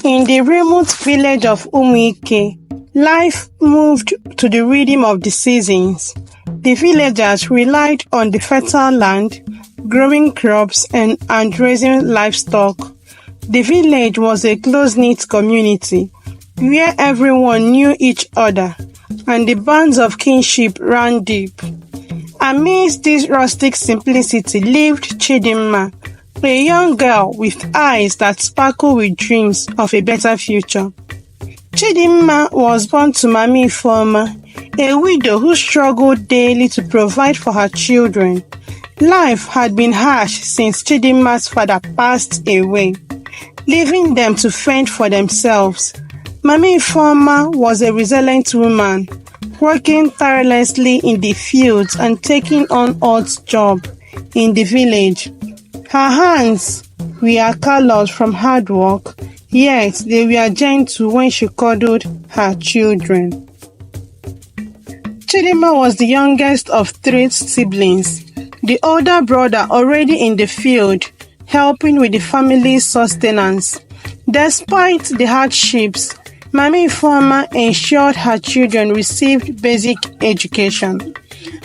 In the remote village of Umuike, life moved to the rhythm of the seasons. The villagers relied on the fertile land, growing crops and raising livestock. The village was a close-knit community where everyone knew each other and the bonds of kinship ran deep. Amidst this rustic simplicity lived Chidinma, a young girl with eyes that sparkle with dreams of a better future. Chidinma was born to Mami Ifeoma, a widow who struggled daily to provide for her children. Life had been harsh since Chidinma's father passed away, leaving them to fend for themselves. Mami Ifeoma was a resilient woman, working tirelessly in the fields and taking on odd jobs in the village. Her hands were calloused from hard work, yet they were gentle when she cuddled her children. Chidinma was the youngest of 3 siblings, the older brother already in the field, helping with the family's sustenance. Despite the hardships, Mami Ifeoma ensured her children received basic education,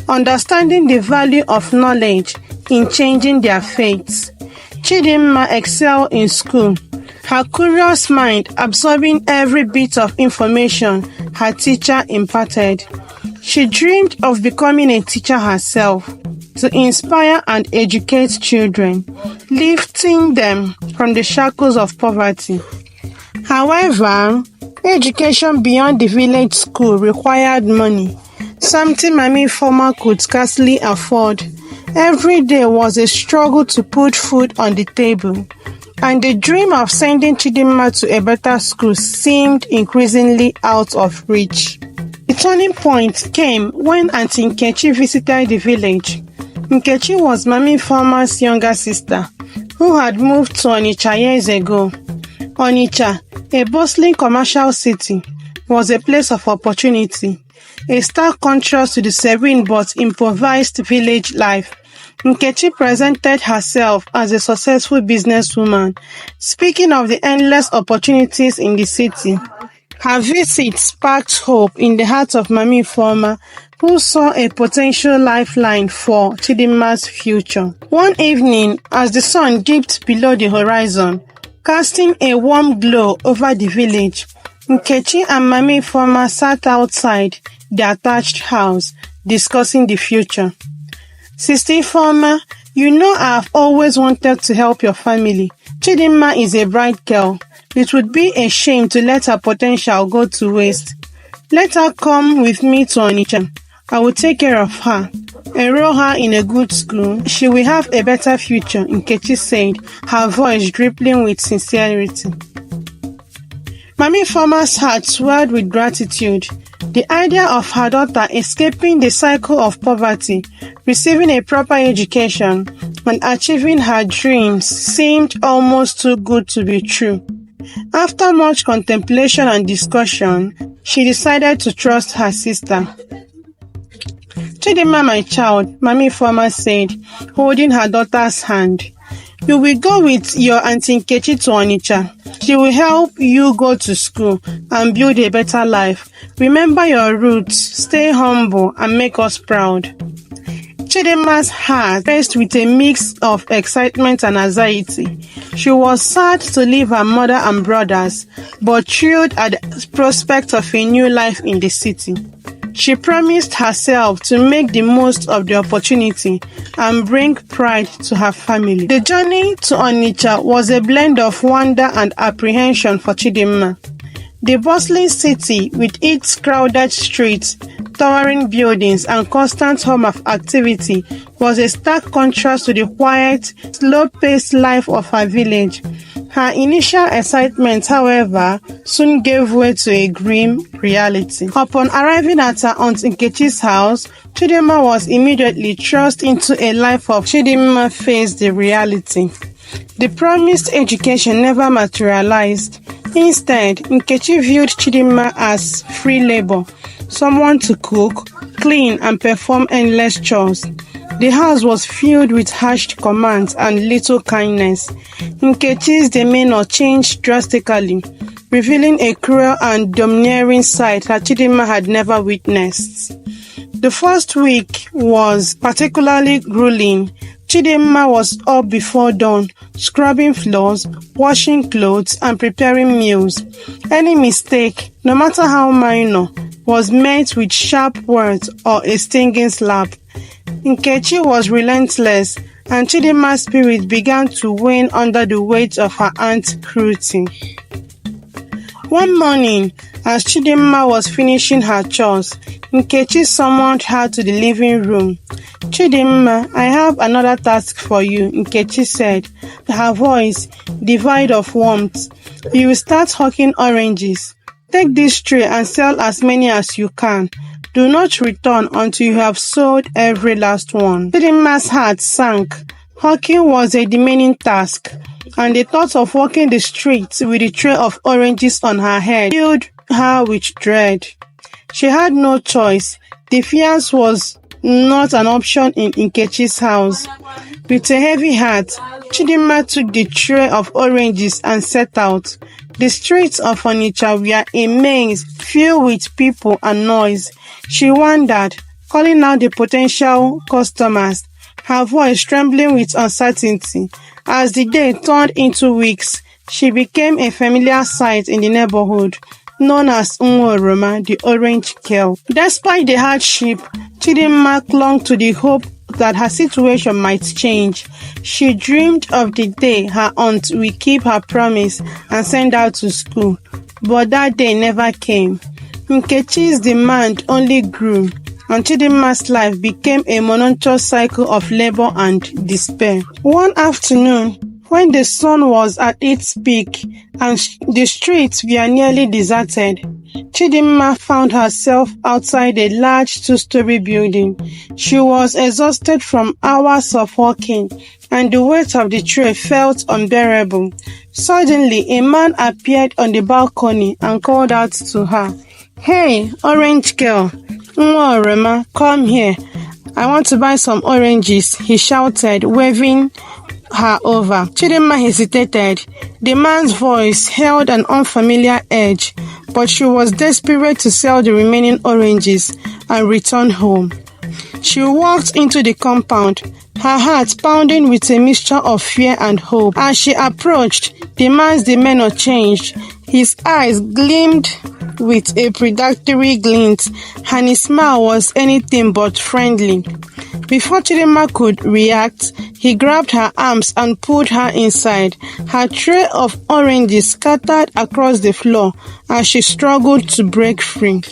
understanding the value of knowledge in changing their fates. Chidinma excelled in school, her curious mind absorbing every bit of information her teacher imparted. She dreamed of becoming a teacher herself to inspire and educate children, lifting them from the shackles of poverty. However, education beyond the village school required money, something Mami Ifeoma could scarcely afford. Every day was a struggle to put food on the table, and the dream of sending Chidinma to a better school seemed increasingly out of reach. The turning point came when Auntie Nkechi visited the village. Nkechi was Mami Ifeoma's younger sister, who had moved to Onitsha years ago. Onitsha, a bustling commercial city, was a place of opportunity, a stark contrast to the serene but improvised village life. Nkechi presented herself as a successful businesswoman, speaking of the endless opportunities in the city. Her visit sparked hope in the heart of Mami Ifeoma, who saw a potential lifeline for Chidinma's future. One evening, as the sun dipped below the horizon, casting a warm glow over the village, Nkechi and Mami Ifeoma sat outside the attached house, discussing the future. Sister Ifeoma, you know I've always wanted to help your family. Chidinma is a bright girl. It would be a shame to let her potential go to waste. Let her come with me to Onitsha. I will take care of her. Enroll her in a good school. She will have a better future, Nkechi said, her voice dripping with sincerity. Mami Ifeoma's heart swelled with gratitude. The idea of her daughter escaping the cycle of poverty, receiving a proper education, and achieving her dreams seemed almost too good to be true. After much contemplation and discussion, she decided to trust her sister. Chidinma, my child, Mami Ifeoma said, holding her daughter's hand. You will go with your Auntie Nkechi to Onitsha. She will help you go to school and build a better life. Remember your roots, stay humble, and make us proud. Chidinma's heart raced with a mix of excitement and anxiety. She was sad to leave her mother and brothers, but thrilled at the prospect of a new life in the city. She promised herself to make the most of the opportunity and bring pride to her family. The journey to Onitsha was a blend of wonder and apprehension for Chidinma. The bustling city, with its crowded streets, towering buildings, and constant hum of activity, was a stark contrast to the quiet, slow-paced life of her village. Her initial excitement, however, soon gave way to a grim reality. Upon arriving at her Aunt Nkechi's house, Chidinma was immediately thrust into a life of Chidinma faced the reality. The promised education never materialized. Instead, Nkechi viewed Chidinma as free labor, someone to cook, clean, and perform endless chores. The house was filled with harsh commands and little kindness. Nkechi's demeanor changed drastically, revealing a cruel and domineering side that Chidinma had never witnessed. The first week was particularly grueling. Chidinma was up before dawn, scrubbing floors, washing clothes, and preparing meals. Any mistake, no matter how minor, was met with sharp words or a stinging slap. Nkechi was relentless, and Chidinma's spirit began to wane under the weight of her aunt's cruelty. One morning, as Chidinma was finishing her chores, Nkechi summoned her to the living room. "Chidinma, I have another task for you," Nkechi said, her voice devoid of warmth. "You will start hawking oranges. Take this tray and sell as many as you can. Do not return until you have sold every last one." Chidinma's heart sank. Hawking was a demeaning task, and the thought of walking the streets with a tray of oranges on her head filled her with dread. She had no choice. Defiance was not an option in Nkechi's house. With a heavy heart, Chidinma took the tray of oranges and set out. The streets of Onitsha were a maze filled with people and noise. She wandered, calling out the potential customers, her voice trembling with uncertainty. As the day turned into weeks, she became a familiar sight in the neighborhood, known as Nwa Oroma, the Orange Girl. Despite the hardship, Chidinma clung to the hope that her situation might change. She dreamed of the day her aunt will keep her promise and send her to school, but that day never came. Nkechi's demand only grew, and Chidinma's life became a monotonous cycle of labor and despair. One afternoon, when the sun was at its peak and the streets were nearly deserted, Chidinma found herself outside a large two-story building. She was exhausted from hours of walking, and the weight of the tray felt unbearable. Suddenly, a man appeared on the balcony and called out to her, "Hey, orange girl, Nwa Oroma, come here. I want to buy some oranges," he shouted, waving her over. Chidinma hesitated. The man's voice held an unfamiliar edge, but she was desperate to sell the remaining oranges and return home. She walked into the compound, her heart pounding with a mixture of fear and hope. As she approached, the man's demeanor changed. His eyes gleamed with a predatory glint, and his smile was anything but friendly. Before Chidinma could react, he grabbed her arms and pulled her inside. Her tray of oranges scattered across the floor as she struggled to break free.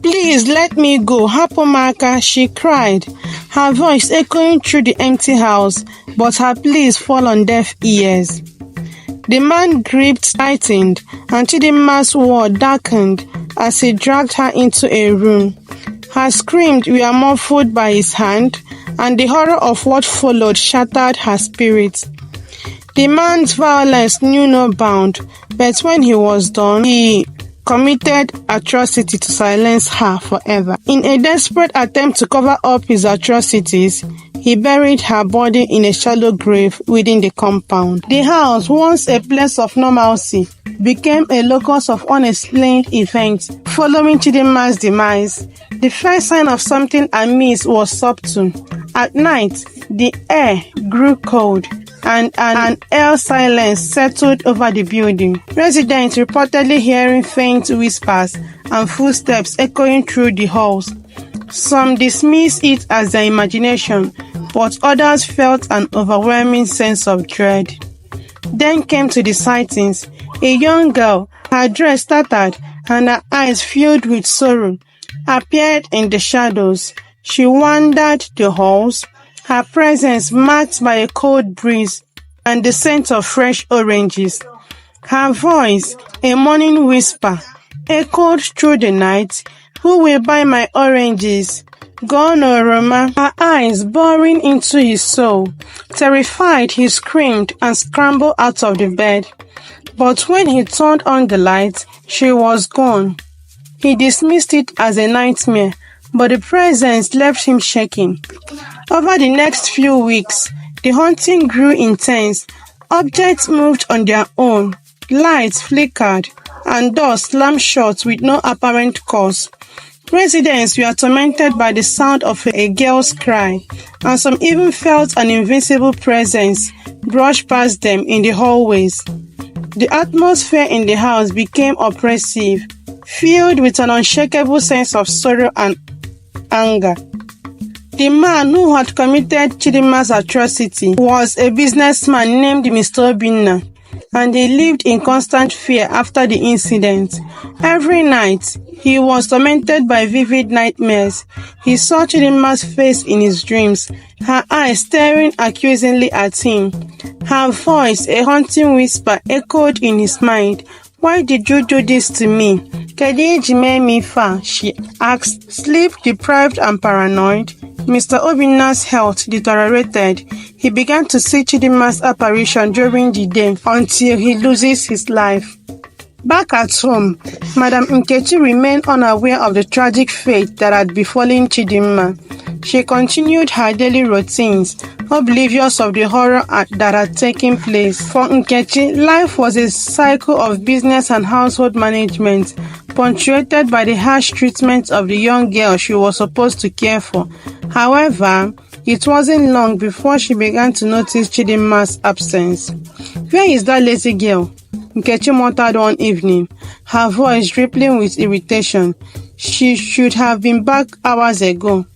"Please let me go, Hapomaka," she cried, her voice echoing through the empty house, but her pleas fell on deaf ears. The man's grip tightened, and Chidinma's world darkened as he dragged her into a room. Her screams were muffled by his hand, and the horror of what followed shattered her spirit. The man's violence knew no bound, but when he was done, he committed atrocity to silence her forever. In a desperate attempt to cover up his atrocities, he buried her body in a shallow grave within the compound. The house, once a place of normalcy, became a locus of unexplained events following Chidinma's demise. The first sign of something amiss was subtle. At night, the air grew cold, and an air silence settled over the building. Residents reportedly hearing faint whispers and footsteps echoing through the halls. Some dismissed it as their imagination, but others felt an overwhelming sense of dread. Then came to the sightings. A young girl, her dress tattered and her eyes filled with sorrow, appeared in the shadows. She wandered the halls, her presence marked by a cold breeze and the scent of fresh oranges. Her voice, a morning whisper, echoed through the night. "Who will buy my oranges?" "Gone, Oroma." Her eyes boring into his soul. Terrified, he screamed and scrambled out of the bed. But when he turned on the light, she was gone. He dismissed it as a nightmare but the presence left him shaking. Over the next few weeks, the hunting grew intense. Objects moved on their own, lights flickered, and doors slammed shut with no apparent cause. Residents were tormented by the sound of a girl's cry, and some even felt an invisible presence brush past them in the hallways. The atmosphere in the house became oppressive, filled with an unshakable sense of sorrow and anger. The man who had committed Chidinma's atrocity was a businessman named Mr. Obinna, and they lived in constant fear after the incident. Every night, he was tormented by vivid nightmares. He saw Chidinma's face in his dreams, her eyes staring accusingly at him. Her voice, a haunting whisper, echoed in his mind. "Why did you do this to me?" "Kedu eji mee me fa?" she asked. Sleep-deprived and paranoid, Mr. Obinna's health deteriorated. He began to see Chidinma's apparition during the day until he loses his life. Back at home, Madam Nkechi remained unaware of the tragic fate that had befallen Chidinma. She continued her daily routines, oblivious of the horror that had taken place. For Nkechi, life was a cycle of business and household management, punctuated by the harsh treatment of the young girl she was supposed to care for. However, it wasn't long before she began to notice Chidinma's absence. "Where is that lazy girl?" Nkechi muttered one evening, her voice rippling with irritation. She should have been back hours ago.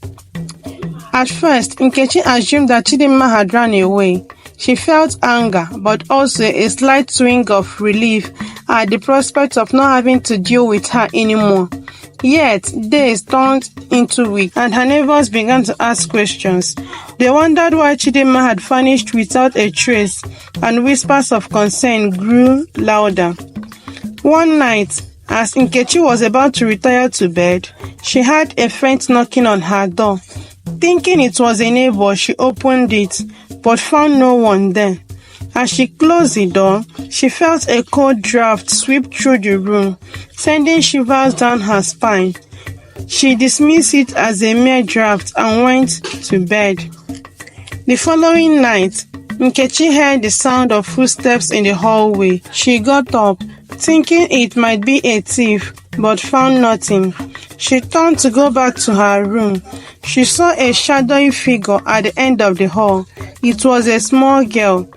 At first, Nkechi assumed that Chidinma had run away. She felt anger, but also a slight twinge of relief at the prospect of not having to deal with her anymore. Yet, days turned into weeks, and her neighbors began to ask questions. They wondered why Chidinma had vanished without a trace, and whispers of concern grew louder. One night, as Nkechi was about to retire to bed, she heard a faint knocking on her door. Thinking it was a neighbor, she opened it, but found no one there. As she closed the door, she felt a cold draft sweep through the room, sending shivers down her spine. She dismissed it as a mere draft and went to bed. The following night, Nkechi heard the sound of footsteps in the hallway. She got up, thinking it might be a thief, but found nothing. She turned to go back to her room. She saw a shadowy figure at the end of the hall. It was a small girl,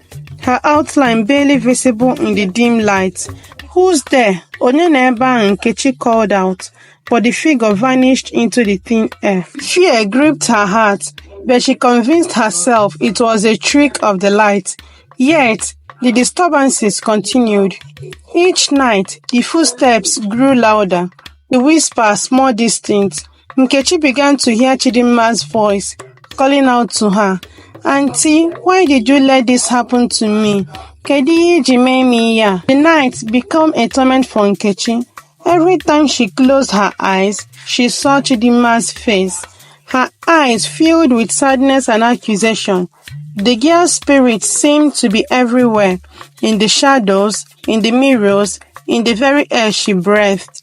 her outline barely visible in the dim light. "Who's there?" "Onye na ebe ahụ?" Nkechi called out, but the figure vanished into the thin air. Fear gripped her heart, but she convinced herself it was a trick of the light. Yet, the disturbances continued. Each night, the footsteps grew louder, the whispers more distinct. Nkechi began to hear Chidinma's voice, calling out to her. "Auntie, why did you let this happen to me? Kedu ihe ji mee me ya?" The night became a torment for Nkechi. Every time she closed her eyes, she saw Chidinma's face. Her eyes filled with sadness and accusation. The girl's spirit seemed to be everywhere, in the shadows, in the mirrors, in the very air she breathed.